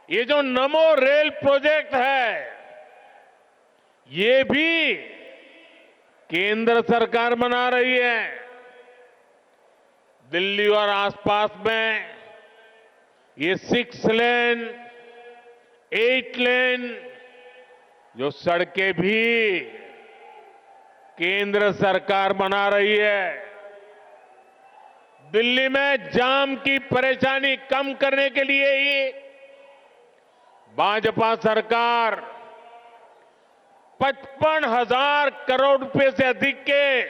ये जो नमो rail project है, ये भी केंद्र सरकार बना रही है। दिल्ली और आसपास में ये 6 लेन, 8 लेन जो सड़कें भी केंद्र सरकार बना रही है। दिल्ली में जाम की परेशानी कम करने के लिए ही भाजपा सरकार 55,000 करोड़ रुपए से अधिक के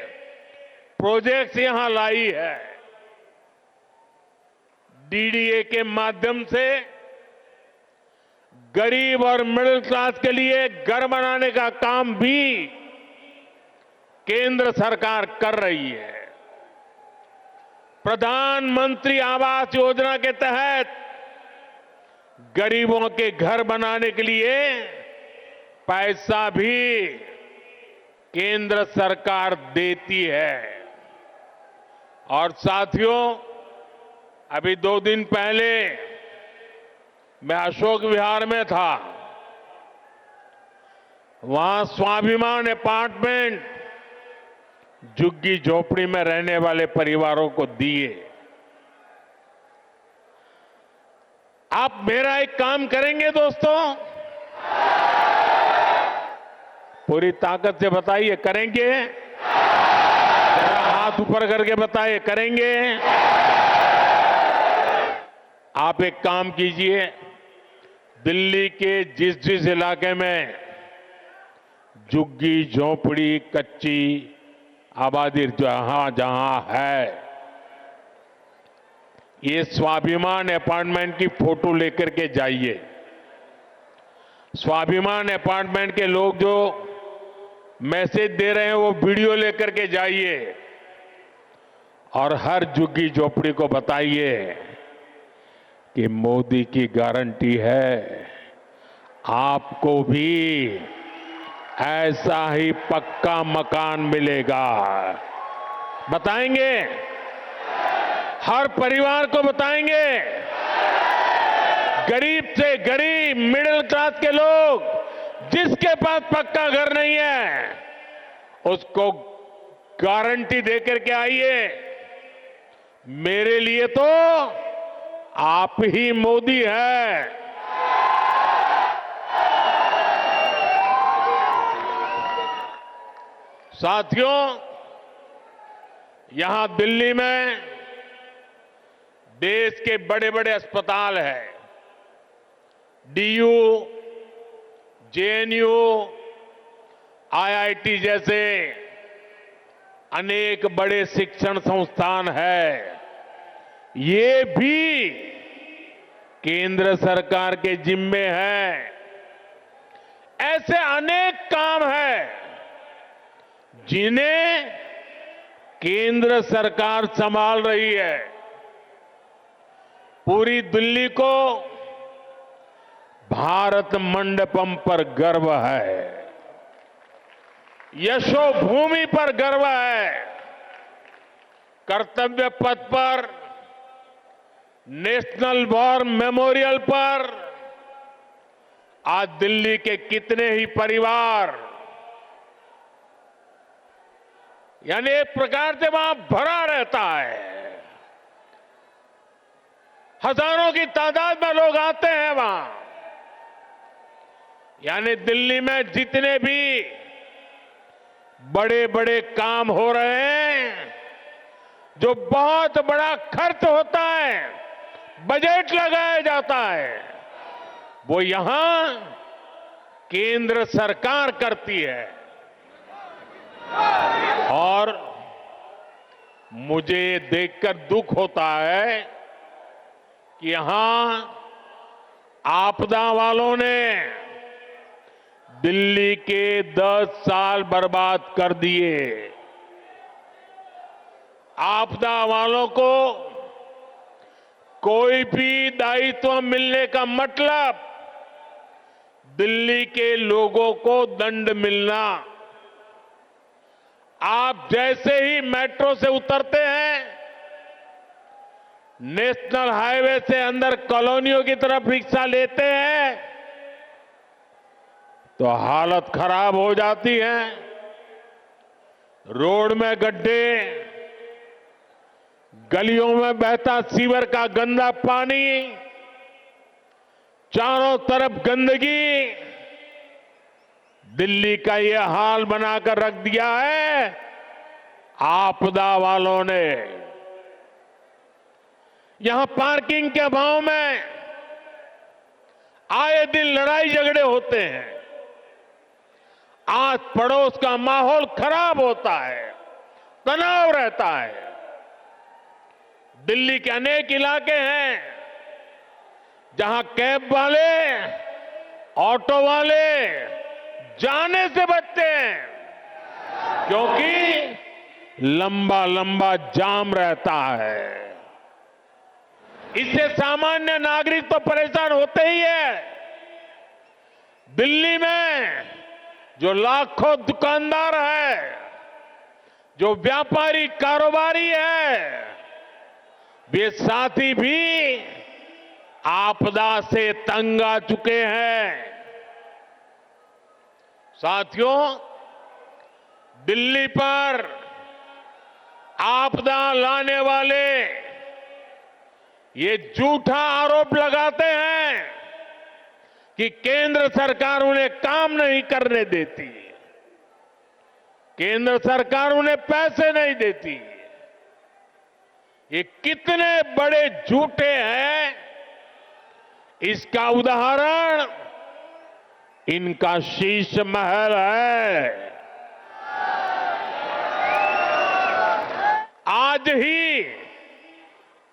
प्रोजेक्ट्स यहां लाई है। डीडीए के माध्यम से गरीब और मिडिल क्लास के लिए घर बनाने का काम भी केंद्र सरकार कर रही है। प्रधानमंत्री आवास योजना के तहत गरीबों के घर बनाने के लिए पैसा भी केंद्र सरकार देती है। और साथियों, अभी 2 दिन पहले मैं अशोक विहार में था। वहां स्वाभिमान अपार्टमेंट झुग्गी झोपड़ी में रहने वाले परिवारों को दिए। आप मेरा एक काम करेंगे दोस्तों? पूरी ताकत से बताइए, करेंगे? जरा हाथ ऊपर करके बताइए, करेंगे? आप एक काम कीजिए, दिल्ली के जिस जिस इलाके में झुग्गी झोपड़ी कच्ची आबादी जहां जहां है, ये स्वाभिमान अपार्टमेंट की फोटो लेकर के जाइए। स्वाभिमान अपार्टमेंट के लोग जो मैसेज दे रहे हैं वो वीडियो लेकर के जाइए और हर झुग्गी झोपड़ी को बताइए कि मोदी की गारंटी है, आपको भी ऐसा ही पक्का मकान मिलेगा। बताएंगे? हर परिवार को बताएंगे। गरीब से गरीब मिडिल क्लास के लोग जिसके पास पक्का घर नहीं है उसको गारंटी देकर के आइए। मेरे लिए तो आप ही मोदी है। साथियों, यहां दिल्ली में देश के बड़े बड़े अस्पताल हैं। डीयू, जेएनयू, आईआईटी जैसे अनेक बड़े शिक्षण संस्थान हैं। ये भी केंद्र सरकार के जिम्मे है। ऐसे अनेक काम हैं जिन्हें केंद्र सरकार संभाल रही है। पूरी दिल्ली को भारत मंडपम पर गर्व है, यशोभूमि पर गर्व है। कर्तव्य पथ पर, नेशनल वॉर मेमोरियल पर आज दिल्ली के कितने ही परिवार, यानी एक प्रकार से वहां भरा रहता है। हजारों की तादाद में लोग आते हैं वहां। यानी दिल्ली में जितने भी बड़े बड़े काम हो रहे हैं, जो बहुत बड़ा खर्च होता है, बजट लगाया जाता है, वो यहां केंद्र सरकार करती है। और मुझे देखकर दुख होता है कि यहां आपदा वालों ने दिल्ली के 10 साल बर्बाद कर दिए। आपदा वालों को कोई भी दायित्व मिलने का मतलब दिल्ली के लोगों को दंड मिलना। आप जैसे ही मेट्रो से उतरते हैं, नेशनल हाईवे से अंदर कॉलोनियों की तरफ रिक्शा लेते हैं तो हालत खराब हो जाती है। रोड में गड्ढे, गलियों में बहता सीवर का गंदा पानी, चारों तरफ गंदगी, दिल्ली का ये हाल बनाकर रख दिया है आपदा वालों ने। यहां पार्किंग के अभाव में आए दिन लड़ाई झगड़े होते हैं, आस पड़ोस का माहौल खराब होता है, तनाव रहता है। दिल्ली के अनेक इलाके हैं जहां कैब वाले, ऑटो वाले जाने से बचते हैं क्योंकि लंबा लंबा जाम रहता है। इससे सामान्य नागरिक तो परेशान होते ही है। दिल्ली में जो लाखों दुकानदार है, जो व्यापारी कारोबारी है, वे साथी भी आपदा से तंग आ चुके हैं। साथियों, दिल्ली पर आपदा लाने वाले ये झूठा आरोप लगाते हैं कि केंद्र सरकार उन्हें काम नहीं करने देती, केंद्र सरकार उन्हें पैसे नहीं देती। ये कितने बड़े झूठे हैं, इसका उदाहरण इनका शीश महल है। आज ही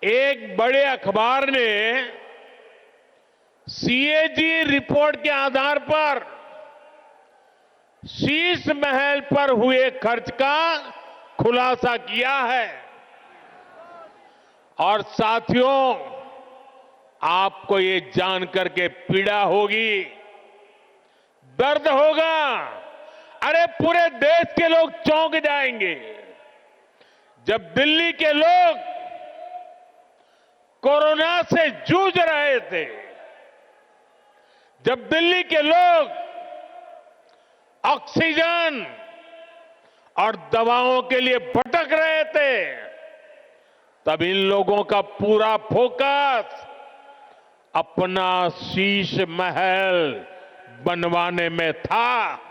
एक बड़े अखबार ने सीएजी रिपोर्ट के आधार पर शीश महल पर हुए खर्च का खुलासा किया है। और साथियों, आपको ये जानकर के पीड़ा होगी, दर्द होगा। अरे पूरे देश के लोग चौंक जाएंगे जब दिल्ली के लोग कोरोना से जूझ रहे थे, जब दिल्ली के लोग ऑक्सीजन और दवाओं के लिए भटक रहे थे, तब इन लोगों का पूरा फोकस अपना शीश महल बनवाने में था।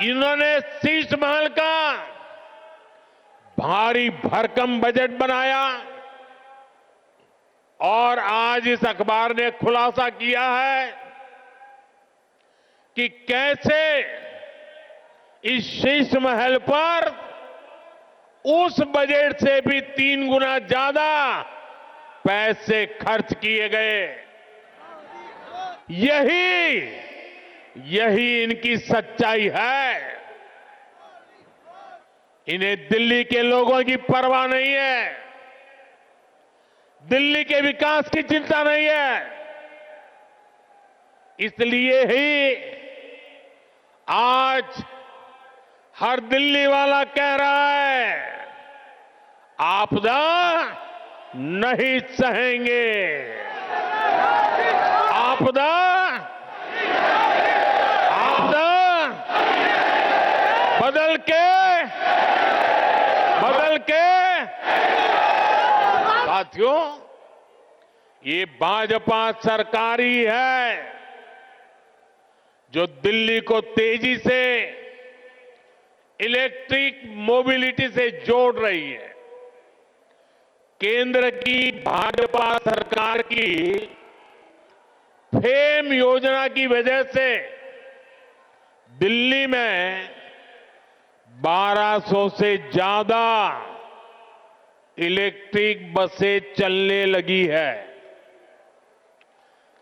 इन्होंने शीश महल का भारी भरकम बजट बनाया और आज इस अखबार ने खुलासा किया है कि कैसे इस शीश महल पर उस बजट से भी 3 गुना ज्यादा पैसे खर्च किए गए। यही इनकी सच्चाई है। इन्हें दिल्ली के लोगों की परवाह नहीं है, दिल्ली के विकास की चिंता नहीं है। इसलिए ही आज हर दिल्ली वाला कह रहा है, आपदा नहीं सहेंगे, आपदा बदल के साथियों, ये भाजपा सरकार ही है जो दिल्ली को तेजी से इलेक्ट्रिक मोबिलिटी से जोड़ रही है। केंद्र की भाजपा सरकार की फेम योजना की वजह से दिल्ली में 1200 से ज्यादा इलेक्ट्रिक बसें चलने लगी है।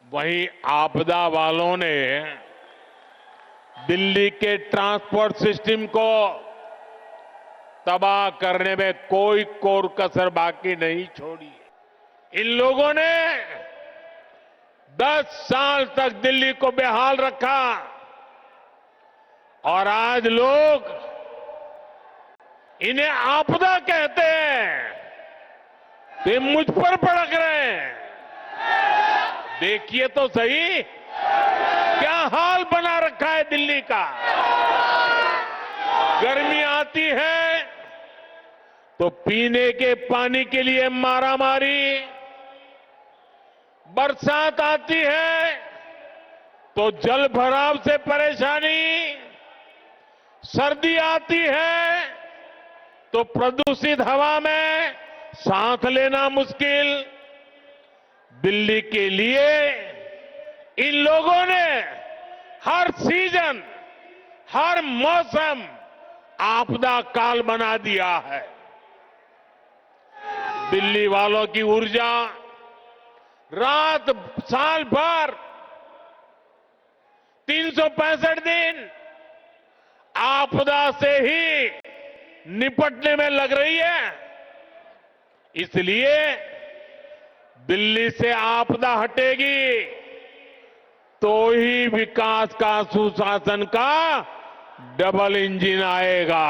वहीं आपदा वालों ने दिल्ली के ट्रांसपोर्ट सिस्टम को तबाह करने में कोई कोर कसर बाकी नहीं छोड़ी। इन लोगों ने 10 साल तक दिल्ली को बेहाल रखा और आज लोग इन्हें आपदा कहते हैं, तो ये मुझ पर भड़क रहे हैं। देखिए तो सही क्या हाल बना रखा है दिल्ली का। गर्मी आती है तो पीने के पानी के लिए मारामारी, बरसात आती है तो जल भराव से परेशानी, सर्दी आती है तो प्रदूषित हवा में सांस लेना मुश्किल। दिल्ली के लिए इन लोगों ने हर सीजन, हर मौसम आपदा काल बना दिया है। दिल्ली वालों की ऊर्जा रात साल भर 365 दिन आपदा से ही निपटने में लग रही है। इसलिए दिल्ली से आपदा हटेगी तो ही विकास का, सुशासन का डबल इंजन आएगा।